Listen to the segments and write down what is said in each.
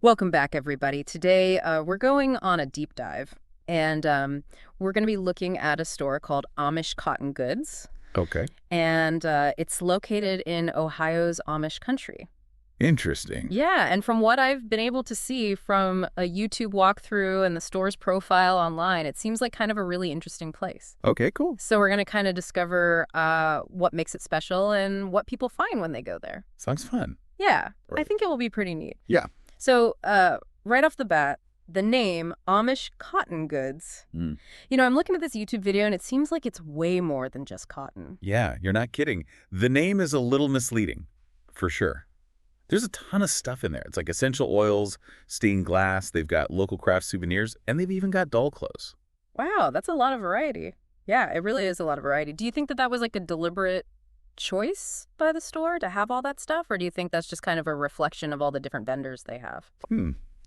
Welcome back, everybody. Today, we're going on a deep dive, and we're going to be looking at a store called Amish Cotton Goods, Okay. and it's located in Ohio's Amish country. Interesting. Yeah, and from what I've been able to see from a YouTube walkthrough and the store's profile online, it seems like kind of a really interesting place. Okay, cool. So we're going to kind of discover what makes it special and what people find when they go there. Sounds fun. Yeah, I Right. think it will be pretty neat. Yeah. So, right off the bat, the name Amish Cotton Goods. Mm. I'm looking at this YouTube video and it seems like it's way more than just cotton. Yeah, you're not kidding. The name is a little misleading, for sure. There's a ton of stuff in there. It's like essential oils, stained glass, they've got local craft souvenirs, and they've even got doll clothes. Wow, that's a lot of variety. Yeah, it really is a lot of variety. Do you think that that was like a deliberate choice by the store to have all that stuff? Or do you think that's just kind of a reflection of all the different vendors they have?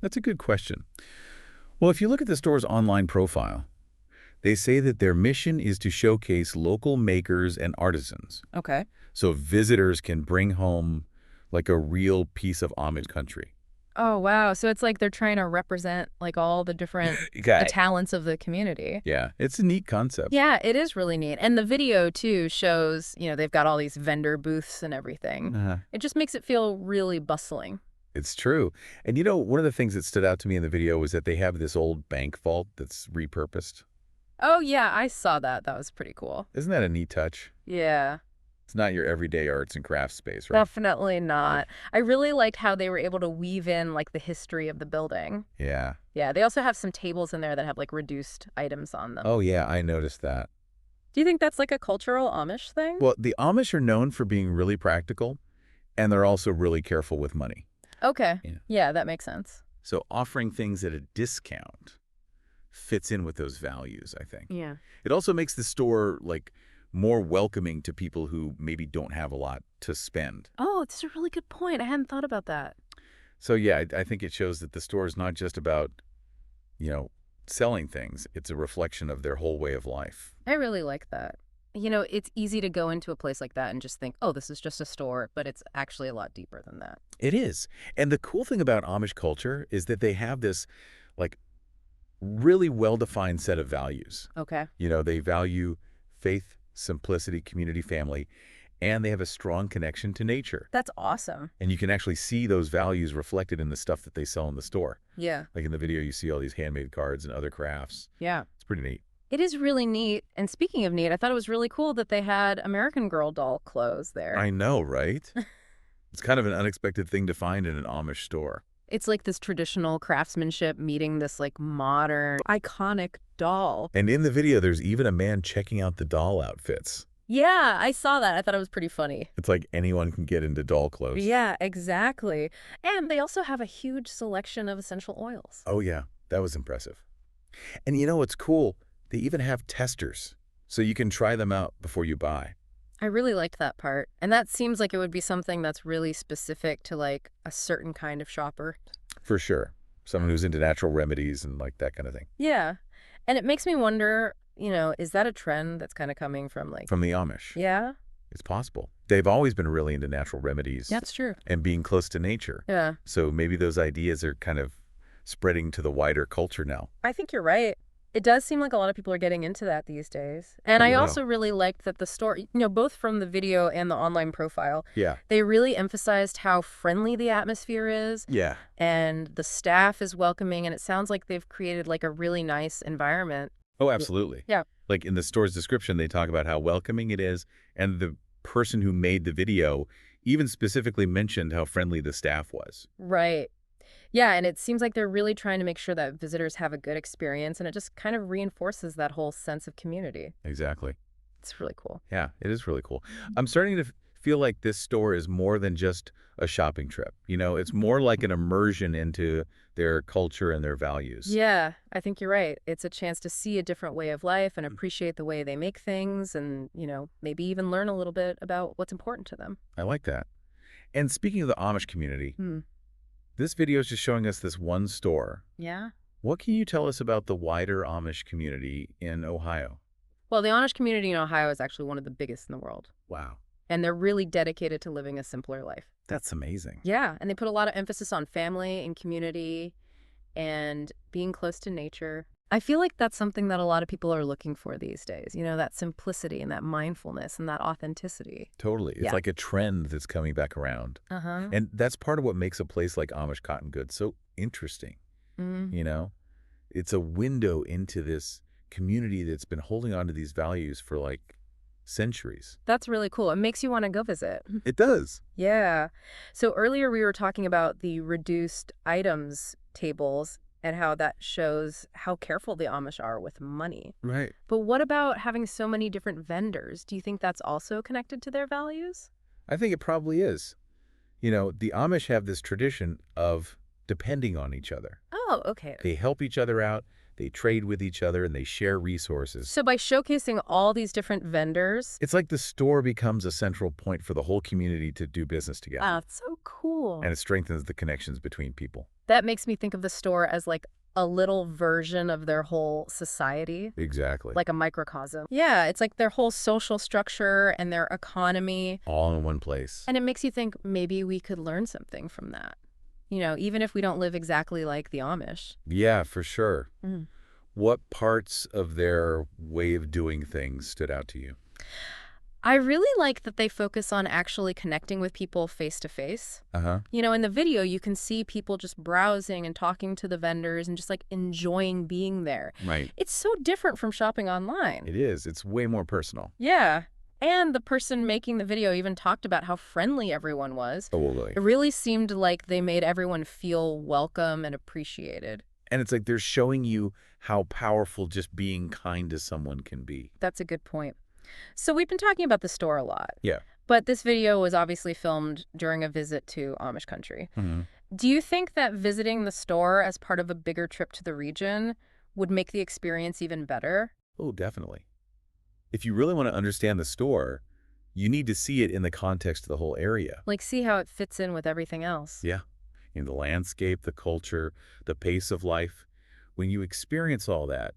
That's a good question. Well, if you look at the store's online profile, they say that their mission is to showcase local makers and artisans, Okay. so visitors can bring home like a real piece of Amish country. Oh, wow. So it's like they're trying to represent like all the different Okay. talents of the community. Yeah, it's a neat concept. Yeah, it is really neat. And the video, too, shows, they've got all these vendor booths and everything. Uh-huh. It just makes it feel really bustling. It's true. And one of the things that stood out to me in the video was that they have this old bank vault that's repurposed. Oh, yeah, I saw that. That was pretty cool. Isn't that a neat touch? Yeah, It's not your everyday arts and crafts space, right? definitely not. I really liked how they were able to weave in like the history of the building. Yeah. Yeah, they also have some tables in there that have like reduced items on them. Oh, yeah, I noticed that. Do you think that's like a cultural Amish thing? Well, the Amish are known for being really practical, and they're also really careful with money. Okay. Yeah. Yeah, that makes sense. So offering things at a discount fits in with those values, I think. Yeah. It also makes the store, more welcoming to people who maybe don't have a lot to spend. Oh, it's a really good point. I hadn't thought about that. So yeah, I think it shows that the store is not just about, selling things. It's a reflection of their whole way of life. I really like that. It's easy to go into a place like that and just think, oh, this is just a store, but it's actually a lot deeper than that. It is. And the cool thing about Amish culture is that they have this, like, really well-defined set of values. Okay. They value faith, simplicity, community, family, and they have a strong connection to nature. That's awesome. And you can actually see those values reflected in the stuff that they sell in the store. Yeah. Like in the video, you see all these handmade cards and other crafts. Yeah. It's pretty neat. It is really neat. And speaking of neat, I thought it was really cool that they had American Girl doll clothes there. I know, right? It's kind of an unexpected thing to find in an Amish store. It's like this traditional craftsmanship meeting this like modern, iconic doll. And in the video, there's even a man checking out the doll outfits. Yeah, I saw that. I thought it was pretty funny. It's like anyone can get into doll clothes. Yeah, exactly. And they also have a huge selection of essential oils. Oh, yeah. That was impressive. And what's cool? They even have testers, so you can try them out before you buy. I really liked that part. And that seems like it would be something that's really specific to like a certain kind of shopper. For sure. Someone who's into natural remedies and like that kind of thing. Yeah. And it makes me wonder, is that a trend that's kind of coming from like, From the Amish. yeah, It's possible. They've always been really into natural remedies that's true. and being close to nature. Yeah, So maybe those ideas are kind of spreading to the wider culture now. I think you're right. It does seem like a lot of people are getting into that these days. And I Wow. also really liked that the store, both from the video and the online profile, Yeah. they really emphasized how friendly the atmosphere is Yeah. and the staff is welcoming. And it sounds like they've created like a really nice environment. Oh, absolutely. Yeah. Like in the store's description, they talk about how welcoming it is. And the person who made the video even specifically mentioned how friendly the staff was. Right. Yeah, and it seems like they're really trying to make sure that visitors have a good experience, and it just kind of reinforces that whole sense of community. Exactly. It's really cool. Yeah, it is really cool. I'm starting to feel like this store is more than just a shopping trip. It's more like an immersion into their culture and their values. Yeah, I think you're right. It's a chance to see a different way of life and appreciate the way they make things and, maybe even learn a little bit about what's important to them. I like that. And speaking of the Amish community, Hmm. this video is just showing us this one store. Yeah? What can you tell us about the wider Amish community in Ohio? Well, the Amish community in Ohio is actually one of the biggest in the world. Wow. And they're really dedicated to living a simpler life. That's amazing. Yeah, and they put a lot of emphasis on family and community and being close to nature. I feel like that's something that a lot of people are looking for these days, that simplicity and that mindfulness and that authenticity. Totally. It's Yeah. like a trend that's coming back around. Uh-huh. And that's part of what makes a place like Amish Cotton Goods so interesting, Mm. you know? It's a window into this community that's been holding on to these values for like centuries. That's really cool. It makes you want to go visit. It does. Yeah. So earlier we were talking about the reduced items tables and how that shows how careful the Amish are with money. Right. But what about having so many different vendors? Do you think that's also connected to their values? I think it probably is. The Amish have this tradition of depending on each other. Oh, okay. They help each other out, they trade with each other, and they share resources. So by showcasing all these different vendors, It's like the store becomes a central point for the whole community to do business together. wow, it's so cool. And it strengthens the connections between people. That makes me think of the store as like a little version of their whole society, Exactly. like a microcosm. Yeah, it's like their whole social structure and their economy. All in one place. And it makes you think maybe we could learn something from that. Even if we don't live exactly like the Amish. Yeah, for sure. Mm. What parts of their way of doing things stood out to you? I really like that they focus on actually connecting with people face to face. Uh-huh. In the video, you can see people just browsing and talking to the vendors and just like enjoying being there. Right. It's so different from shopping online. It is. It's way more personal. Yeah. And the person making the video even talked about how friendly everyone was. Totally. It really seemed like they made everyone feel welcome and appreciated. And it's like they're showing you how powerful just being kind to someone can be. That's a good point. So we've been talking about the store a lot. Yeah. But this video was obviously filmed during a visit to Amish country. Mm-hmm. Do you think that visiting the store as part of a bigger trip to the region would make the experience even better? Oh, definitely. If you really want to understand the store, you need to see it in the context of the whole area. Like, see how it fits in with everything else. Yeah. In the landscape, the culture, the pace of life. When you experience all that,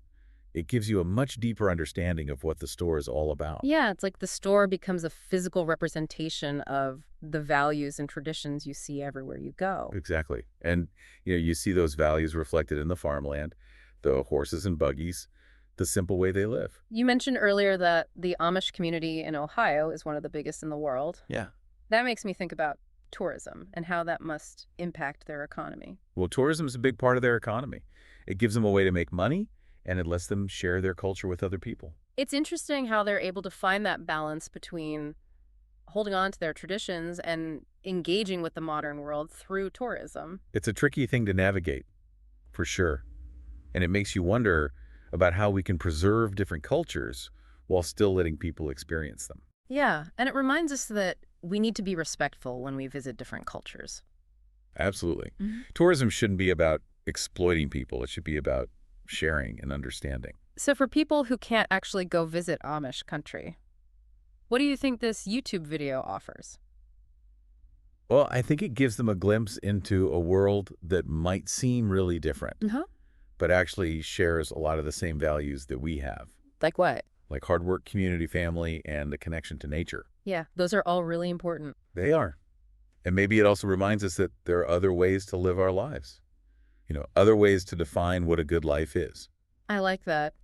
it gives you a much deeper understanding of what the store is all about. Yeah, it's like the store becomes a physical representation of the values and traditions you see everywhere you go. Exactly. And you see those values reflected in the farmland, the horses and buggies, the simple way they live. You mentioned earlier that the Amish community in Ohio is one of the biggest in the world. Yeah. That makes me think about tourism and how that must impact their economy. Well, tourism is a big part of their economy. It gives them a way to make money, and it lets them share their culture with other people. It's interesting how they're able to find that balance between holding on to their traditions and engaging with the modern world through tourism. It's a tricky thing to navigate, for sure. And it makes you wonder about how we can preserve different cultures while still letting people experience them. Yeah, and it reminds us that we need to be respectful when we visit different cultures. Absolutely. Mm-hmm. Tourism shouldn't be about exploiting people. It should be about sharing and understanding. So for people who can't actually go visit Amish country, what do you think this YouTube video offers? Well, I think it gives them a glimpse into a world that might seem really different, but actually shares a lot of the same values that we have, Like what? like hard work, community, family, and the connection to nature. Yeah, those are all really important. They are. And maybe it also reminds us that there are other ways to live our lives, other ways to define what a good life is. I like that.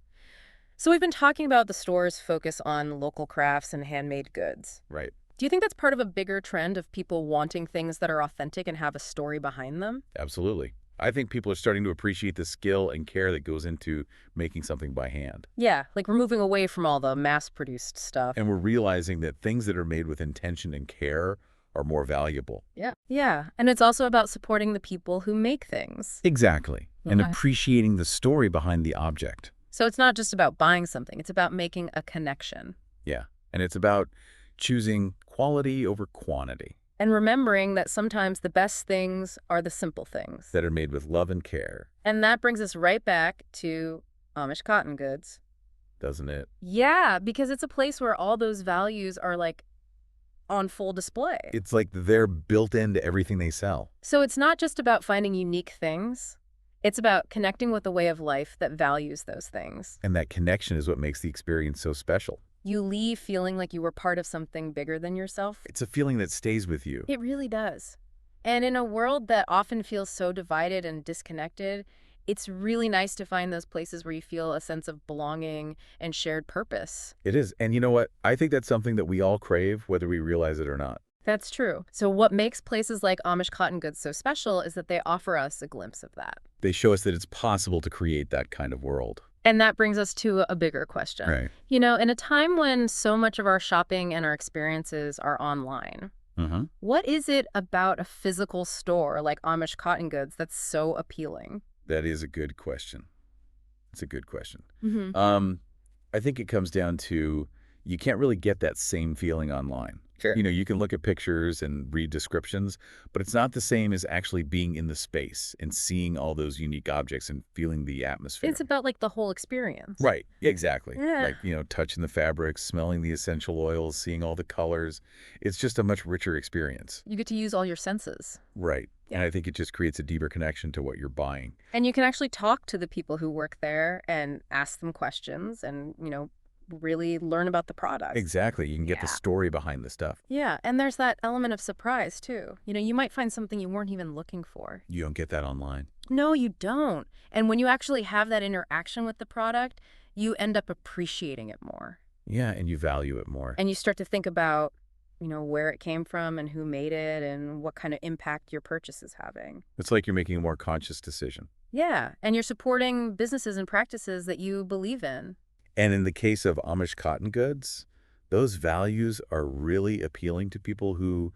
So we've been talking about the store's focus on local crafts and handmade goods. Right. Do you think that's part of a bigger trend of people wanting things that are authentic and have a story behind them? Absolutely. I think people are starting to appreciate the skill and care that goes into making something by hand. Yeah, like we're moving away from all the mass-produced stuff. And we're realizing that things that are made with intention and care are more valuable. Yeah. Yeah, and it's also about supporting the people who make things. Exactly. And Okay. appreciating the story behind the object. So it's not just about buying something, it's about making a connection. Yeah. And it's about choosing quality over quantity And remembering that sometimes the best things are the simple things. that are made with love and care, And that brings us right back to Amish Cotton Goods. doesn't it? Yeah, because it's a place where all those values are like on full display. It's like they're built into everything they sell. So it's not just about finding unique things. It's about connecting with a way of life that values those things. And that connection is what makes the experience so special. You leave feeling like you were part of something bigger than yourself. It's a feeling that stays with you. It really does. And in a world that often feels so divided and disconnected, it's really nice to find those places where you feel a sense of belonging and shared purpose. It is. And you know what? I think that's something that we all crave, whether we realize it or not. That's true. So what makes places like Amish Cotton Goods so special is that they offer us a glimpse of that. They show us that it's possible to create that kind of world. And that brings us to a bigger question. Right. In a time when so much of our shopping and our experiences are online, what is it about a physical store like Amish Cotton Goods that's so appealing? That is a good question. It's a good question. Mm-hmm. I think it comes down to you can't really get that same feeling online. Sure. You can look at pictures and read descriptions, but it's not the same as actually being in the space and seeing all those unique objects and feeling the atmosphere. It's about like the whole experience. Right, exactly. Yeah. Like, touching the fabrics, smelling the essential oils, seeing all the colors. It's just a much richer experience. You get to use all your senses. Right. And I think it just creates a deeper connection to what you're buying. And you can actually talk to the people who work there and ask them questions and, really learn about the product. Exactly. You can get the Yeah. story behind the stuff. Yeah, and there's that element of surprise, too. You might find something you weren't even looking for. You don't get that online. No, you don't. And when you actually have that interaction with the product, you end up appreciating it more. Yeah, and you value it more. And you start to think about, where it came from and who made it and what kind of impact your purchase is having. It's like you're making a more conscious decision. Yeah, and you're supporting businesses and practices that you believe in. And in the case of Amish Cotton Goods, those values are really appealing to people who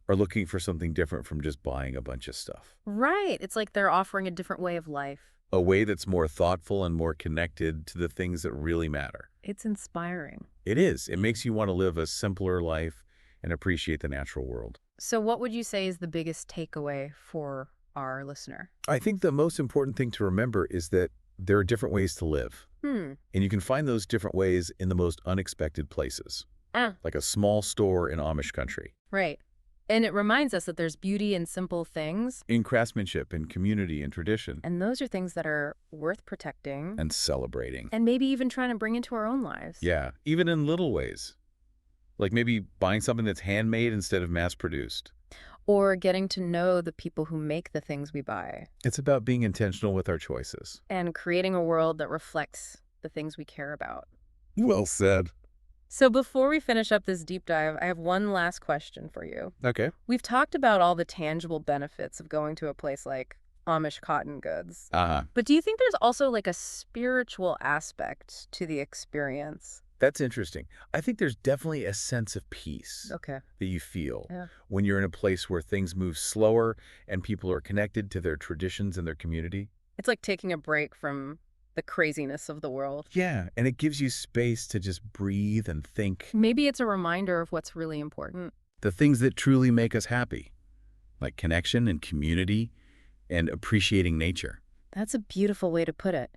are looking for something different from just buying a bunch of stuff. Right. It's like they're offering a different way of life. A way that's more thoughtful and more connected to the things that really matter. It's inspiring. It is. It makes you want to live a simpler life and appreciate the natural world. So what would you say is the biggest takeaway for our listener? I think the most important thing to remember is that there are different ways to live. And you can find those different ways in the most unexpected places, like a small store in Amish country. Right. And it reminds us that there's beauty in simple things. In craftsmanship, in community, and tradition. And those are things that are worth protecting. And celebrating. And maybe even trying to bring into our own lives. Yeah, even in little ways. Like maybe buying something that's handmade instead of mass-produced. Or getting to know the people who make the things we buy. It's about being intentional with our choices. And creating a world that reflects the things we care about. Well said. So before we finish up this deep dive, I have one last question for you. Okay. We've talked about all the tangible benefits of going to a place like Amish Cotton Goods. But do you think there's also like a spiritual aspect to the experience? That's interesting. I think there's definitely a sense of peace that you feel when you're in a place where things move slower and people are connected to their traditions and their community. It's like taking a break from the craziness of the world. Yeah, and it gives you space to just breathe and think. Maybe it's a reminder of what's really important. The things that truly make us happy, like connection and community and appreciating nature. That's a beautiful way to put it.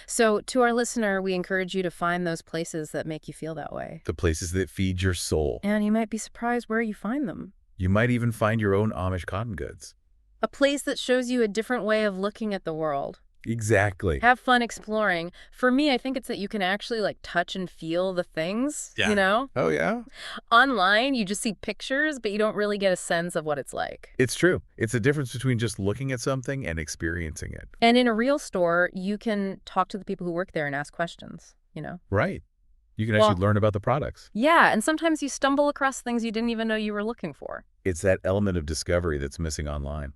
So to our listener, we encourage you to find those places that make you feel that way. The places that feed your soul. And you might be surprised where you find them. You might even find your own Amish Cotton Goods. A place that shows you a different way of looking at the world. Exactly. Have fun exploring. For me, I think it's that you can actually like touch and feel the things, Oh, yeah? Online, you just see pictures, but you don't really get a sense of what it's like. It's true. It's the difference between just looking at something and experiencing it. And in a real store, you can talk to the people who work there and ask questions, Right. You can actually learn about the products. Yeah, and sometimes you stumble across things you didn't even know you were looking for. It's that element of discovery that's missing online.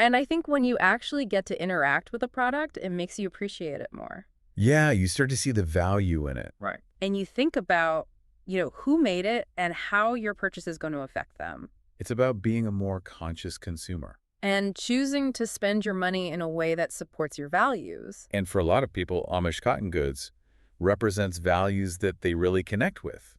And I think when you actually get to interact with a product, it makes you appreciate it more. Yeah, you start to see the value in it. Right. And you think about, who made it and how your purchase is going to affect them. It's about being a more conscious consumer. And choosing to spend your money in a way that supports your values. And for a lot of people, Amish Cotton Goods represents values that they really connect with,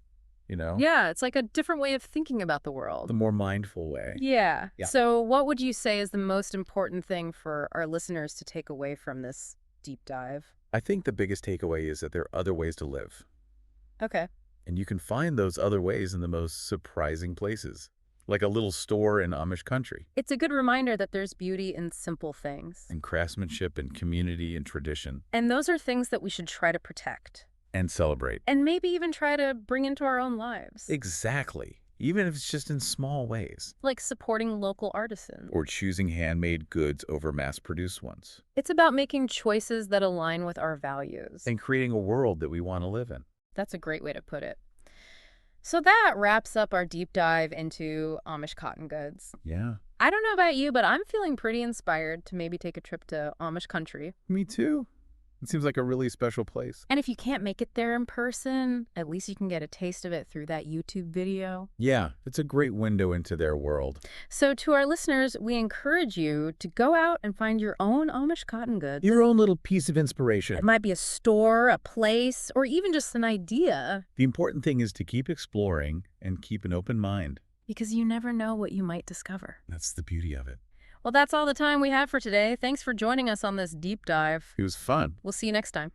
Yeah, it's like a different way of thinking about the world. The more mindful way. Yeah. Yeah. So what would you say is the most important thing for our listeners to take away from this deep dive? I think the biggest takeaway is that there are other ways to live. Okay. And you can find those other ways in the most surprising places, like a little store in Amish country. It's a good reminder that there's beauty in simple things. And craftsmanship and community and tradition. And those are things that we should try to protect. And celebrate. And maybe even try to bring into our own lives. Exactly. Even if it's just in small ways. Like supporting local artisans. Or choosing handmade goods over mass-produced ones. It's about making choices that align with our values. And creating a world that we want to live in. That's a great way to put it. So that wraps up our deep dive into Amish cotton goods. Yeah. I don't know about you, but I'm feeling pretty inspired to maybe take a trip to Amish country. Me too. It seems like a really special place. And if you can't make it there in person, at least you can get a taste of it through that YouTube video. Yeah, it's a great window into their world. So to our listeners, we encourage you to go out and find your own Amish cotton goods. Your own little piece of inspiration. It might be a store, a place, or even just an idea. The important thing is to keep exploring and keep an open mind. Because you never know what you might discover. That's the beauty of it. Well, that's all the time we have for today. Thanks for joining us on this deep dive. It was fun. We'll see you next time.